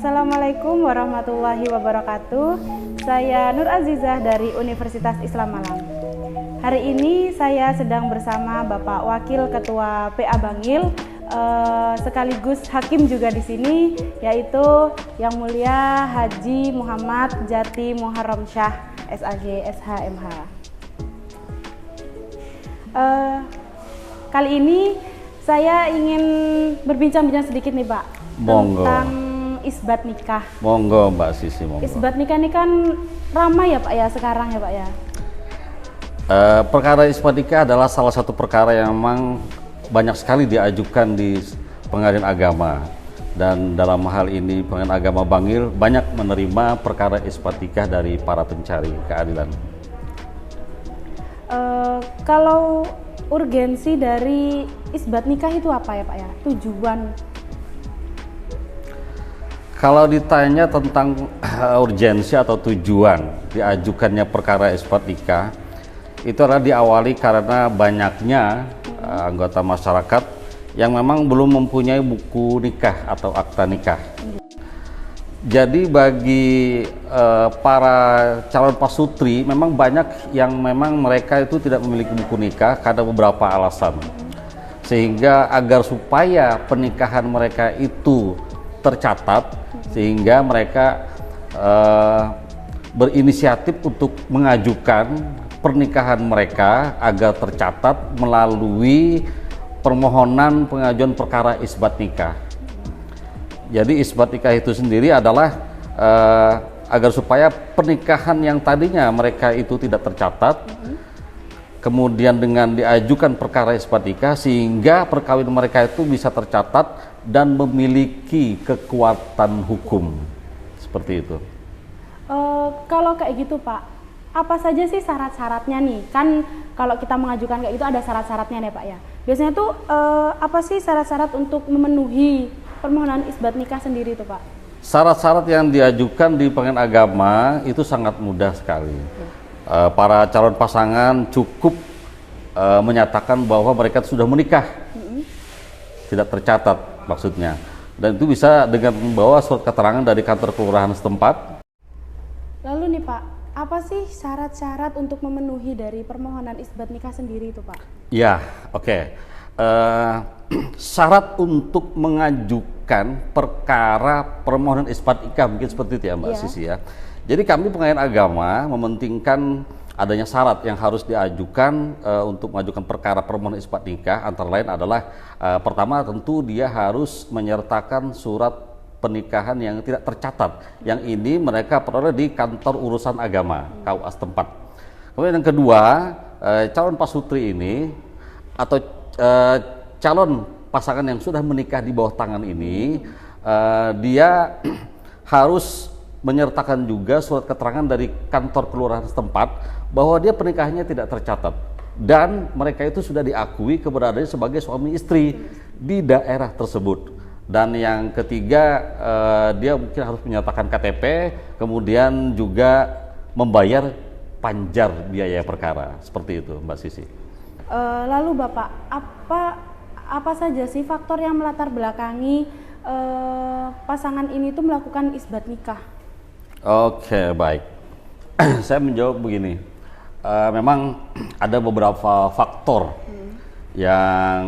Assalamualaikum warahmatullahi wabarakatuh. Saya Nur Azizah dari Universitas Islam Malang. Hari ini saya sedang bersama Bapak Wakil Ketua PA Bangil, sekaligus hakim juga di sini, yaitu Yang Mulia Haji Muhammad Jati Muharram Syah, SAG, SHMH. Kali ini saya ingin berbincang-bincang sedikit nih Pak, Monggo. tentang isbat nikah. Monggo Mbak Sisi, monggo. Isbat nikah ini kan ramai ya Pak ya sekarang ya Pak ya. Perkara isbat nikah adalah salah satu perkara yang memang banyak sekali diajukan di pengadilan agama, dan dalam hal ini pengadilan agama Bangil banyak menerima perkara isbat nikah dari para pencari keadilan. Kalau urgensi dari isbat nikah itu apa ya Pak ya? Tujuan? Kalau ditanya tentang urgensi atau tujuan diajukannya perkara isbat nikah, itu adalah diawali karena banyaknya anggota masyarakat yang memang belum mempunyai buku nikah atau akta nikah. Jadi bagi para calon pasutri memang banyak yang memang mereka itu tidak memiliki buku nikah karena beberapa alasan. Sehingga agar supaya pernikahan mereka itu tercatat, sehingga mereka berinisiatif untuk mengajukan pernikahan mereka agar tercatat melalui permohonan pengajuan perkara isbat nikah. Jadi isbat nikah itu sendiri adalah agar supaya pernikahan yang tadinya mereka itu tidak tercatat, kemudian dengan diajukan perkara isbat nikah sehingga perkawinan mereka itu bisa tercatat dan memiliki kekuatan hukum, seperti itu. Kalau kayak gitu Pak, apa saja sih syarat-syaratnya nih? Kan kalau kita mengajukan kayak gitu ada syarat-syaratnya nih Pak ya. Biasanya tuh apa sih syarat-syarat untuk memenuhi permohonan isbat nikah sendiri itu Pak? Syarat-syarat yang diajukan di pengadilan agama itu sangat mudah sekali. Para calon pasangan cukup menyatakan bahwa mereka sudah menikah, tidak tercatat maksudnya, dan itu bisa dengan membawa surat keterangan dari kantor kelurahan setempat. Lalu nih Pak, apa sih syarat-syarat untuk memenuhi dari permohonan isbat nikah sendiri itu Pak? Ya, oke. Syarat untuk mengajukan perkara permohonan isbat nikah mungkin seperti itu ya Mbak Sisi ya. Jadi kami pengadilan agama mementingkan adanya syarat yang harus diajukan untuk mengajukan perkara permohonan isbat nikah, antara lain adalah pertama tentu dia harus menyertakan surat pernikahan yang tidak tercatat. Yang ini mereka peroleh di kantor urusan agama KUA setempat. Kemudian yang kedua, calon pasutri ini atau calon pasangan yang sudah menikah di bawah tangan ini, dia harus menyertakan juga surat keterangan dari kantor kelurahan setempat bahwa dia pernikahannya tidak tercatat dan mereka itu sudah diakui keberadaannya sebagai suami istri di daerah tersebut. Dan yang ketiga, dia mungkin harus menyertakan KTP, kemudian juga membayar panjar biaya perkara, seperti itu Mbak Sisi. Lalu Bapak, apa saja sih faktor yang melatar belakangi pasangan ini tuh melakukan isbat nikah? Oke, baik. Saya menjawab begini, memang ada beberapa faktor yang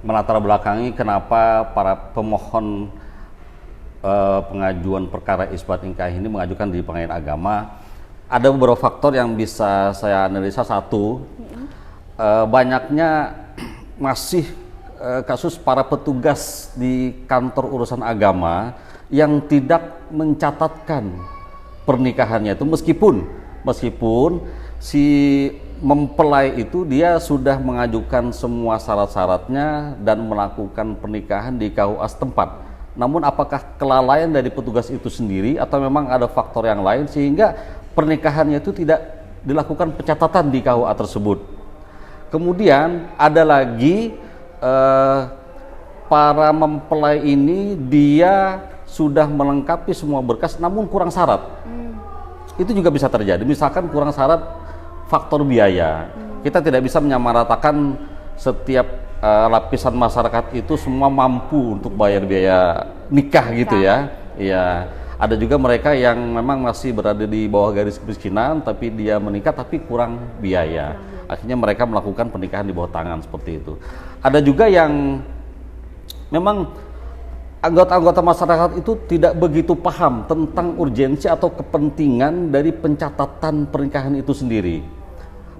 melatar belakangi kenapa para pemohon pengajuan perkara isbat nikah ini mengajukan di pengadilan agama. Ada beberapa faktor yang bisa saya analisa. Satu, banyaknya masih kasus para petugas di kantor urusan agama yang tidak mencatatkan pernikahannya itu, meskipun si mempelai itu dia sudah mengajukan semua syarat-syaratnya dan melakukan pernikahan di KUA setempat. Namun apakah kelalaian dari petugas itu sendiri atau memang ada faktor yang lain sehingga pernikahannya itu tidak dilakukan pencatatan di KUA tersebut. Kemudian ada lagi para mempelai ini dia sudah melengkapi semua berkas namun kurang syarat. Itu juga bisa terjadi, misalkan kurang syarat faktor biaya. Kita tidak bisa menyamaratakan setiap lapisan masyarakat itu semua mampu untuk bayar biaya nikah gitu ya. Iya, ada juga mereka yang memang masih berada di bawah garis kemiskinan, tapi dia menikah tapi kurang biaya. Akhirnya mereka melakukan pernikahan di bawah tangan seperti itu. Ada juga yang memang anggota-anggota masyarakat itu tidak begitu paham tentang urgensi atau kepentingan dari pencatatan pernikahan itu sendiri.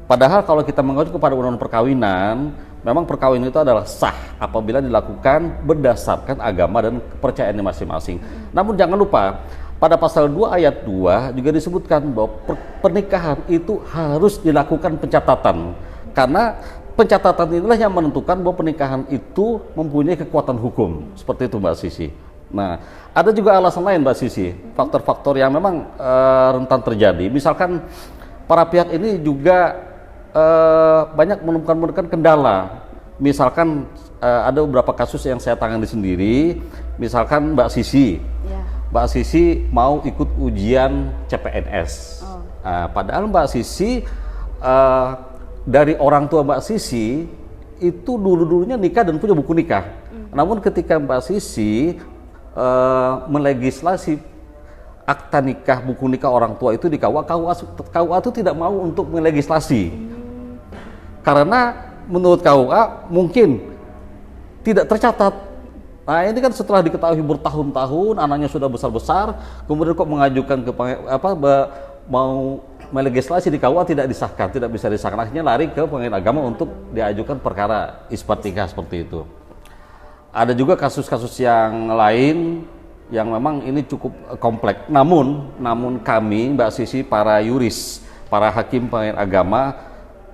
Padahal kalau kita mengacu kepada undang-undang perkawinan, memang perkawinan itu adalah sah apabila dilakukan berdasarkan agama dan kepercayaannya masing-masing. Namun jangan lupa, pada pasal 2 ayat 2 juga disebutkan bahwa pernikahan itu harus dilakukan pencatatan. Karena pencatatan inilah yang menentukan bahwa pernikahan itu mempunyai kekuatan hukum. Seperti itu Mbak Sisi. Nah, ada juga alasan lain Mbak Sisi, faktor-faktor yang memang rentan terjadi. Misalkan para pihak ini juga banyak menemukan kendala. Misalkan ada beberapa kasus yang saya tangani sendiri. Misalkan Mbak Sisi, Mbak Sisi mau ikut ujian CPNS. Padahal Mbak Sisi dari orang tua Mbak Sisi itu dulu-dulunya nikah dan punya buku nikah. Namun ketika Mbak Sisi melegislasi akta nikah, buku nikah orang tua itu di KUA itu tidak mau untuk melegislasi. Karena menurut KUA mungkin tidak tercatat. Nah ini kan setelah diketahui bertahun-tahun, anaknya sudah besar-besar, kemudian kok mengajukan ke mau melegislasi di KUA tidak disahkan, tidak bisa disahkan. Akhirnya lari ke pengadilan agama untuk diajukan perkara isbat nikah seperti itu. Ada juga kasus-kasus yang lain yang memang ini cukup kompleks. Namun kami Mbak Sisi, para yuris, para hakim pengadilan agama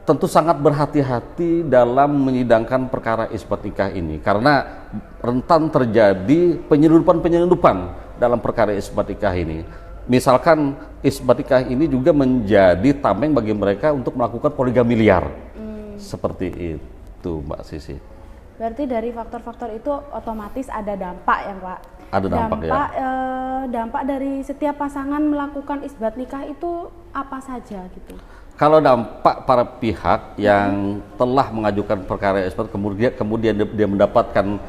tentu sangat berhati-hati dalam menyidangkan perkara isbat nikah ini karena rentan terjadi penyelundupan dalam perkara isbat nikah ini. Misalkan isbat nikah ini juga menjadi tameng bagi mereka untuk melakukan poligami liar. Seperti itu Mbak Sisi. Berarti dari faktor-faktor itu otomatis ada dampak ya Pak? Ada dampak ya. Dampak dari setiap pasangan melakukan isbat nikah itu apa saja gitu? Kalau dampak para pihak yang telah mengajukan perkara isbat kemudian dia mendapatkan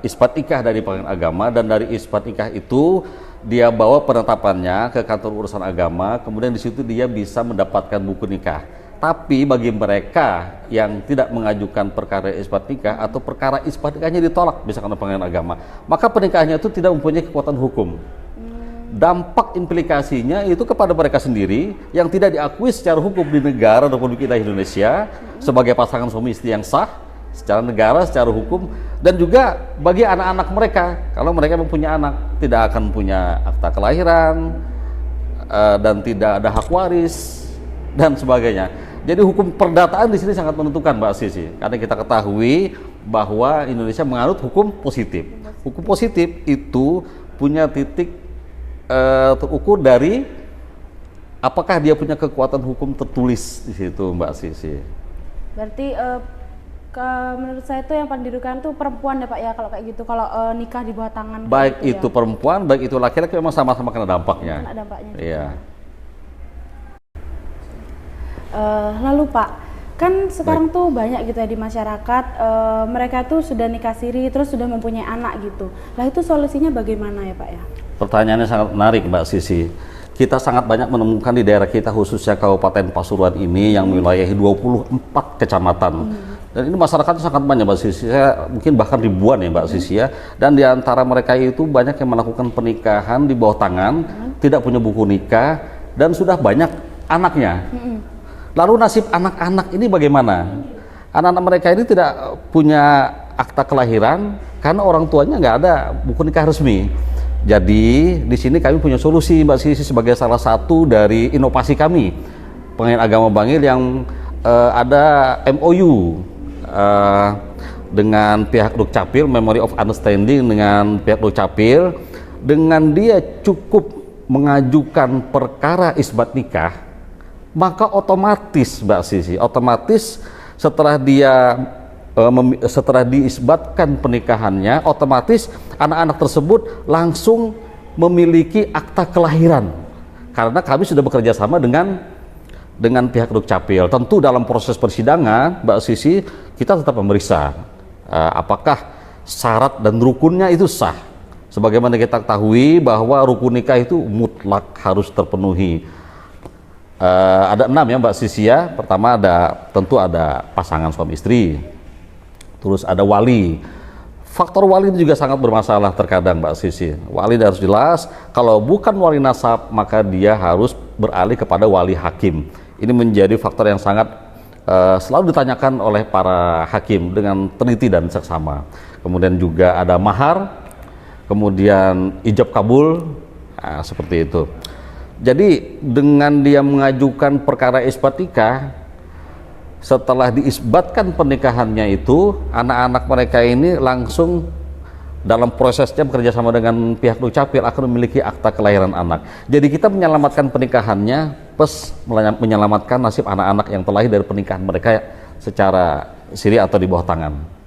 isbat nikah dari pengadilan agama, dan dari isbat nikah itu dia bawa penetapannya ke kantor urusan agama, kemudian di situ dia bisa mendapatkan buku nikah. Tapi bagi mereka yang tidak mengajukan perkara isbat nikah atau perkara isbat nikahnya ditolak misalkan oleh pengadilan agama, maka pernikahannya itu tidak mempunyai kekuatan hukum. Dampak implikasinya itu kepada mereka sendiri yang tidak diakui secara hukum di negara Republik Indonesia sebagai pasangan suami istri yang sah secara negara, secara hukum, dan juga bagi anak-anak mereka. Kalau mereka mempunyai anak, tidak akan punya akta kelahiran dan tidak ada hak waris dan sebagainya. Jadi hukum perdataan di sini sangat menentukan Mbak Sisi, karena kita ketahui bahwa Indonesia menganut hukum positif. Hukum positif itu punya titik terukur dari apakah dia punya kekuatan hukum tertulis di situ Mbak Sisi. Berarti menurut saya itu yang paling dirugikan tuh perempuan ya Pak ya kalau kayak gitu, kalau nikah di bawah tangan. Baik gitu itu ya. Perempuan, baik itu laki-laki memang sama-sama kena dampaknya. Kena dampaknya. Iya. Lalu Pak, kan sekarang tuh banyak gitu ya di masyarakat, mereka tuh sudah nikah siri terus sudah mempunyai anak gitu. Lah itu solusinya bagaimana ya Pak ya? Pertanyaannya sangat menarik Mbak Sisi. Kita sangat banyak menemukan di daerah kita khususnya Kabupaten Pasuruan ini yang wilayah 24 kecamatan. Dan ini masyarakatnya sangat banyak Mbak Sisi. Saya mungkin bahkan ribuan ya Mbak Sisi ya. Dan di antara mereka itu banyak yang melakukan pernikahan di bawah tangan, tidak punya buku nikah, dan sudah banyak anaknya. Lalu nasib anak-anak ini bagaimana? Anak-anak mereka ini tidak punya akta kelahiran karena orang tuanya nggak ada buku nikah resmi. Jadi di sini kami punya solusi Mbak Sisi sebagai salah satu dari inovasi kami Pengadilan Agama Bangil yang ada MOU dengan pihak Dukcapil, Memory of Understanding dengan pihak Dukcapil. Dengan dia cukup mengajukan perkara isbat nikah, maka otomatis Mbak Sisi, otomatis setelah diisbatkan pernikahannya, otomatis anak-anak tersebut langsung memiliki akta kelahiran karena kami sudah bekerja sama dengan pihak Dukcapil. Tentu dalam proses persidangan Mbak Sisi kita tetap memeriksa apakah syarat dan rukunnya itu sah Sebagaimana kita ketahui bahwa rukun nikah itu mutlak harus terpenuhi. Ada 6 ya Mbak Sisi ya. Pertama tentu ada pasangan suami istri. Terus ada wali. Faktor wali ini juga sangat bermasalah terkadang Mbak Sisi. Wali harus jelas, kalau bukan wali nasab maka dia harus beralih kepada wali hakim. Ini menjadi faktor yang sangat selalu ditanyakan oleh para hakim dengan teliti dan seksama. Kemudian juga ada mahar, kemudian ijab kabul, nah, seperti itu. Jadi dengan dia mengajukan perkara isbat nikah, setelah diisbatkan pernikahannya itu, anak-anak mereka ini langsung dalam prosesnya bekerja sama dengan pihak Dukcapil akan memiliki akta kelahiran anak. Jadi kita menyelamatkan pernikahannya plus menyelamatkan nasib anak-anak yang terlahir dari pernikahan mereka secara siri atau di bawah tangan.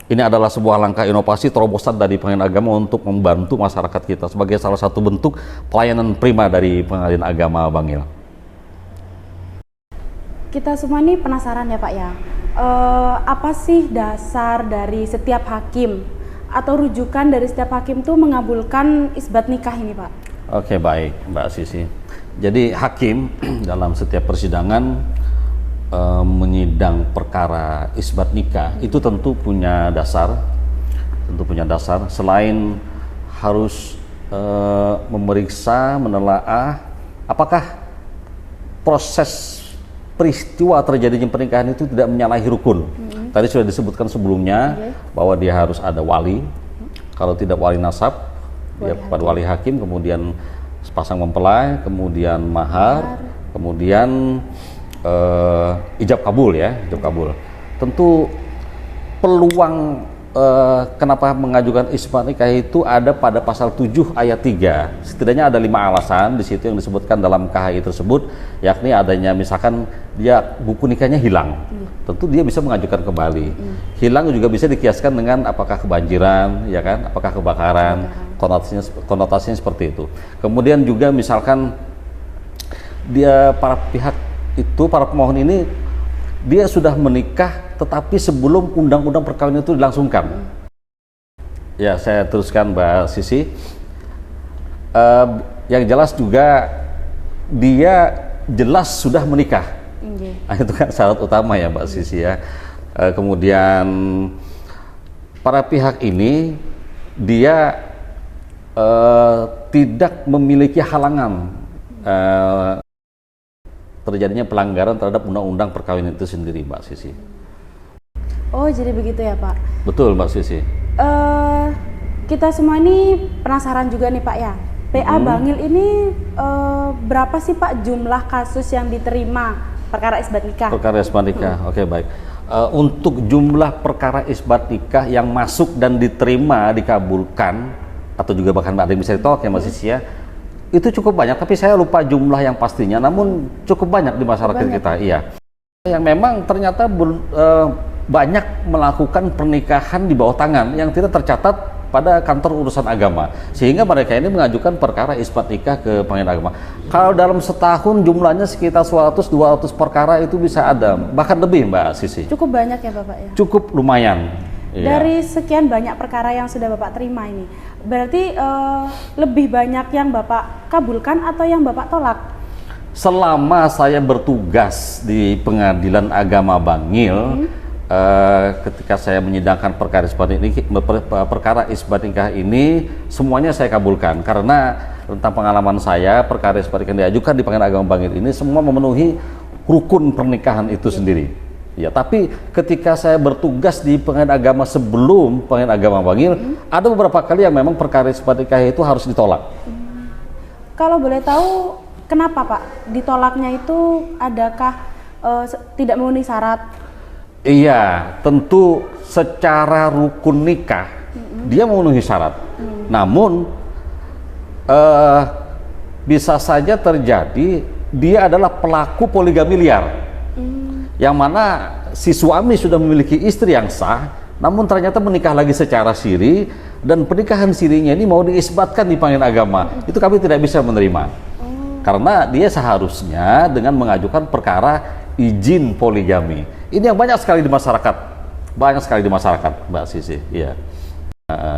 Ini adalah sebuah langkah inovasi terobosan dari Pengadilan Agama untuk membantu masyarakat kita sebagai salah satu bentuk pelayanan prima dari Pengadilan Agama Bangil. Kita semua ini penasaran ya Pak ya, apa sih dasar dari setiap hakim atau rujukan dari setiap hakim itu mengabulkan isbat nikah ini Pak? Oke, baik Mbak Sisi. Jadi hakim dalam setiap persidangan menyidang perkara isbat nikah itu tentu punya dasar, selain harus memeriksa, menelaah apakah proses peristiwa terjadinya pernikahan itu tidak menyalahi rukun. Tadi sudah disebutkan sebelumnya bahwa dia harus ada wali. Kalau tidak wali nasab, dia kepada wali hakim, kemudian sepasang mempelai, kemudian mahar, kemudian ijab kabul ya, ijab kabul. Tentu peluang kenapa mengajukan isbat nikah itu ada pada pasal 7 ayat 3. Setidaknya ada 5 alasan di situ yang disebutkan dalam KHI tersebut, yakni adanya misalkan dia buku nikahnya hilang. Tentu dia bisa mengajukan kembali. Hilang juga bisa dikiaskan dengan apakah kebanjiran, ya kan? Apakah kebakaran, konotasinya seperti itu. Kemudian juga misalkan dia para pemohon ini dia sudah menikah tetapi sebelum undang-undang perkawinan itu dilangsungkan. Ya, saya teruskan Mbak Sisi. Yang jelas juga dia jelas sudah menikah. Nah, itu kan syarat utama ya Mbak Sisi ya. Kemudian para pihak ini dia tidak memiliki halangan terjadinya pelanggaran terhadap undang-undang perkawinan itu sendiri Mbak Sisi. Oh, jadi begitu ya Pak? Betul Mbak Sisi. Kita semua ini penasaran juga nih Pak ya. PA Bangil ini berapa sih Pak jumlah kasus yang diterima perkara isbat nikah? Perkara isbat nikah, oke baik. Untuk jumlah perkara isbat nikah yang masuk dan diterima, dikabulkan, atau juga bahkan ada yang bisa ditolak ya Mbak Sisi ya, itu cukup banyak, tapi saya lupa jumlah yang pastinya, namun cukup banyak di masyarakat kita, iya. Yang memang ternyata banyak melakukan pernikahan di bawah tangan yang tidak tercatat pada kantor urusan agama, sehingga mereka ini mengajukan perkara isbat nikah ke Pengadilan Agama. Kalau dalam setahun jumlahnya sekitar 100-200 perkara itu bisa ada, bahkan lebih Mbak Sisi. Cukup banyak ya Bapak ya? Cukup lumayan. Dari sekian banyak perkara yang sudah Bapak terima ini, berarti lebih banyak yang Bapak kabulkan atau yang Bapak tolak? Selama saya bertugas di Pengadilan Agama Bangil, ketika saya menyidangkan perkara isbat nikah ini, semuanya saya kabulkan karena tentang pengalaman saya, perkara isbat nikah yang diajukan di Pengadilan Agama Bangil ini semua memenuhi rukun pernikahan itu sendiri. Ya, tapi ketika saya bertugas di Pengadilan Agama sebelum Pengadilan Agama Bangil, ada beberapa kali yang memang perkara isbat nikah itu harus ditolak. Kalau boleh tahu kenapa Pak ditolaknya itu, adakah tidak memenuhi syarat? Iya, tentu secara rukun nikah dia memenuhi syarat. Namun bisa saja terjadi dia adalah pelaku poligami liar. Yang mana si suami sudah memiliki istri yang sah, namun ternyata menikah lagi secara siri, dan pernikahan sirinya ini mau diisbatkan di Pengadilan Agama, itu kami tidak bisa menerima. Karena dia seharusnya dengan mengajukan perkara izin poligami. Ini yang banyak sekali di masyarakat, Mbak Sisi. Iya.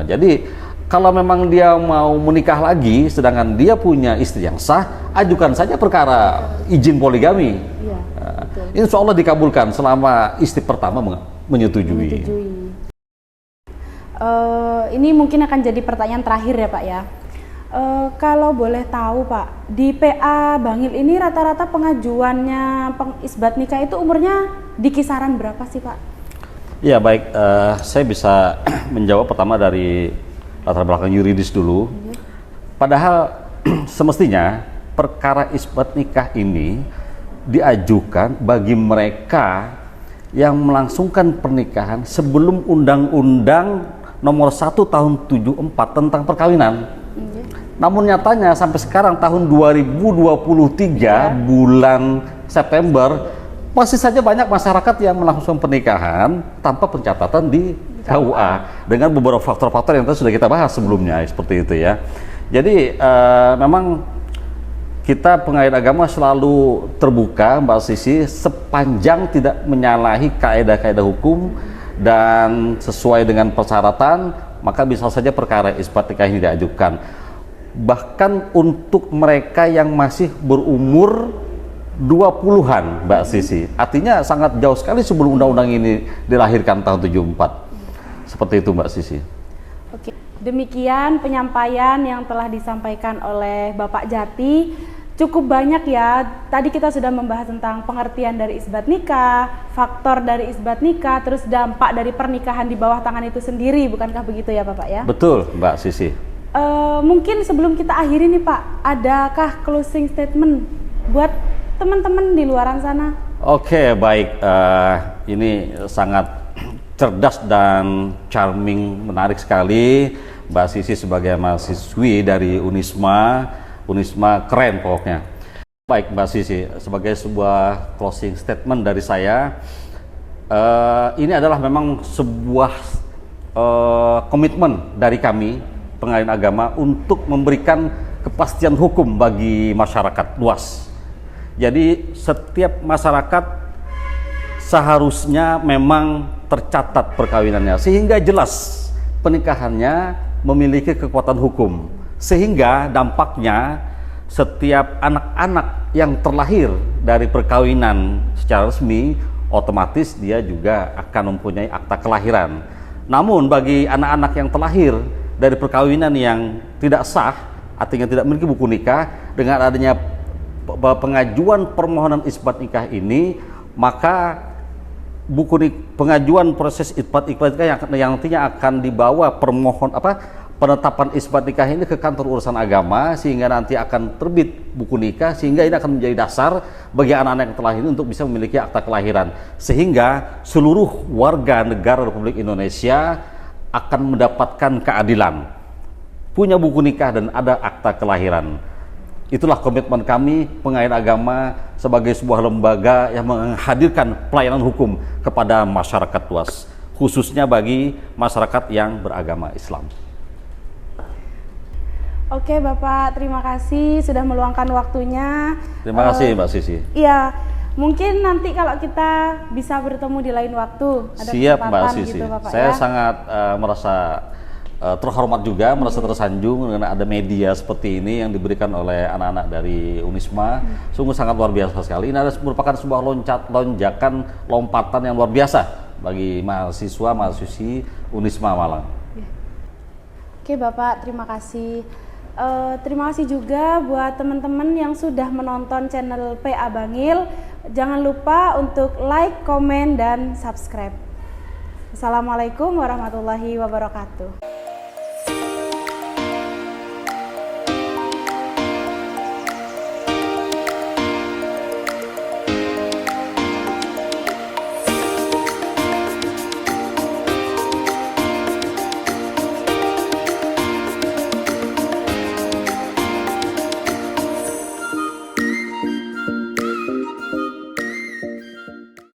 Jadi kalau memang dia mau menikah lagi, sedangkan dia punya istri yang sah, ajukan saja perkara izin poligami. Iya, Insya Allah dikabulkan selama istri pertama menyetujui. Ini mungkin akan jadi pertanyaan terakhir ya Pak ya. Kalau boleh tahu Pak, di PA Bangil ini rata-rata pengajuannya isbat nikah itu umurnya di kisaran berapa sih Pak? Ya baik, saya bisa menjawab pertama dari latar belakang yuridis dulu. Padahal semestinya perkara isbat nikah ini diajukan bagi mereka yang melangsungkan pernikahan sebelum Undang-Undang Nomor 1 Tahun 74 tentang perkawinan. Namun nyatanya sampai sekarang tahun 2023 bulan September masih saja banyak masyarakat yang melangsungkan pernikahan tanpa pencatatan di KUA dengan beberapa faktor-faktor yang tadi sudah kita bahas sebelumnya seperti itu ya. Jadi memang kita pengayat agama selalu terbuka Mbak Sisi sepanjang tidak menyalahi kaedah-kaedah hukum dan sesuai dengan persyaratan, maka bisa saja perkara isbat nikah ini diajukan. Bahkan untuk mereka yang masih berumur 20-an Mbak Sisi, artinya sangat jauh sekali sebelum undang-undang ini dilahirkan tahun 74. Seperti itu Mbak Sisi. Oke, demikian penyampaian yang telah disampaikan oleh Bapak Jati. Cukup banyak ya, tadi kita sudah membahas tentang pengertian dari isbat nikah, faktor dari isbat nikah, terus dampak dari pernikahan di bawah tangan itu sendiri, bukankah begitu ya Bapak ya? Betul Mbak Sisi. Mungkin sebelum kita akhiri nih Pak, adakah closing statement buat teman-teman di luaran sana? Oke, baik, ini sangat cerdas dan charming, menarik sekali Mbak Sisi sebagai mahasiswi dari Unisma keren pokoknya. Baik Mbak Sisi, sebagai sebuah closing statement dari saya, ini adalah memang sebuah komitmen dari kami pengayaan agama untuk memberikan kepastian hukum bagi masyarakat luas. Jadi setiap masyarakat seharusnya memang tercatat perkawinannya sehingga jelas pernikahannya memiliki kekuatan hukum. Sehingga dampaknya setiap anak-anak yang terlahir dari perkawinan secara resmi otomatis dia juga akan mempunyai akta kelahiran. Namun bagi anak-anak yang terlahir dari perkawinan yang tidak sah, artinya tidak memiliki buku nikah, dengan adanya pengajuan permohonan isbat nikah ini, maka pengajuan proses isbat nikah yang nantinya akan dibawa penetapan isbat nikah ini ke kantor urusan agama sehingga nanti akan terbit buku nikah, sehingga ini akan menjadi dasar bagi anak-anak yang telah ini untuk bisa memiliki akta kelahiran, sehingga seluruh warga negara Republik Indonesia akan mendapatkan keadilan, punya buku nikah dan ada akta kelahiran. Itulah komitmen kami pengayaan agama sebagai sebuah lembaga yang menghadirkan pelayanan hukum kepada masyarakat luas, khususnya bagi masyarakat yang beragama Islam. Oke Bapak, terima kasih sudah meluangkan waktunya. Terima kasih Mbak Sisi. Iya, mungkin nanti kalau kita bisa bertemu di lain waktu, ada siap Mbak Sisi. gitu Bapak Saya ya. sangat merasa terhormat juga, merasa tersanjung dengan ada media seperti ini yang diberikan oleh anak-anak dari Unisma. Sungguh sangat luar biasa sekali. Ini merupakan sebuah lompatan yang luar biasa bagi mahasiswa-mahasiswi Unisma Malang. Oke Bapak, terima kasih. Terima kasih juga buat teman-teman yang sudah menonton channel PA Bangil. Jangan lupa untuk like, komen, dan subscribe. Assalamualaikum warahmatullahi wabarakatuh.